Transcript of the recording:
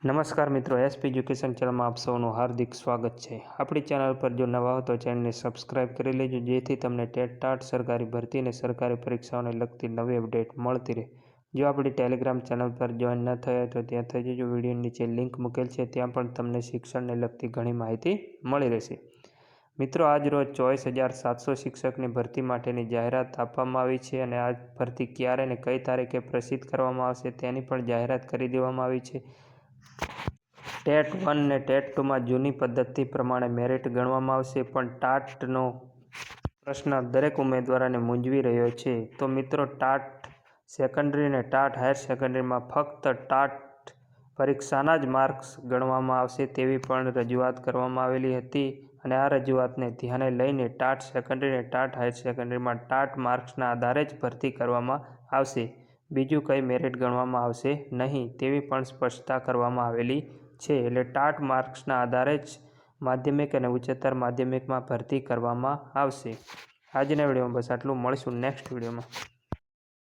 નમસ્કાર મિત્રો, SP education ચેનલમાં આપ સૌનું હાર્દિક સ્વાગત છે। આપણી ચેનલ પર જો નવા હો તો ચેનલને સબસ્ક્રાઇબ કરી લેજો, જેથી તમને ટેટ ટાટ સરકારી ભરતી અને સરકારી પરીક્ષાઓને લગતી નવી અપડેટ મળતી રહે। જો આપણી ટેલિગ્રામ ચેનલ પર જોઈન ન થયા તો ત્યાં થઈ જજો, વિડીયો નીચે લિંક મૂકેલ છે, ત્યાં પણ તમને શિક્ષણને લગતી ઘણી માહિતી મળી રહેશે। મિત્રો, આજ રોજ 24,700 શિક્ષકની ભરતી માટેની જાહેરાત આપવામાં આવી છે અને આ ભરતી ક્યારે અને કઈ તારીખે પ્રસિદ્ધ કરવામાં આવશે તેની પણ જાહેરાત કરી દેવામાં આવી છે। ટેટ 1 અને ટેટ 2માં જૂની પદ્ધતિ પ્રમાણે મેરિટ ગણવામાં આવશે, પણ ટાટનો પ્રશ્ન દરેક ઉમેદવારોને મૂંઝવી રહ્યો છે। તો મિત્રો, ટાટ સેકન્ડરી અને ટાટ હાયર સેકન્ડરીમાં ફક્ત ટાટ પરીક્ષાના જ માર્ક્સ ગણવામાં આવશે તેવી પણ રજૂઆત કરવામાં આવેલી હતી અને આ રજૂઆતને ધ્યાને લઈને ટાટ સેકન્ડરી અને ટાટ હાયર સેકન્ડરીમાં ટાટ માર્ક્સના આધારે જ ભરતી કરવામાં આવશે, બીજું કંઈ મેરિટ ગણવામાં આવશે નહીં તેવી પણ સ્પષ્ટતા કરવામાં આવેલી છે। એટલે ટાટ માર્ક્સના આધારે જ માધ્યમિક અને ઉચ્ચતર માધ્યમિકમાં ભરતી કરવામાં આવશે। આજના વિડીયોમાં બસ આટલું, મળીશું નેક્સ્ટ વિડીયોમાં।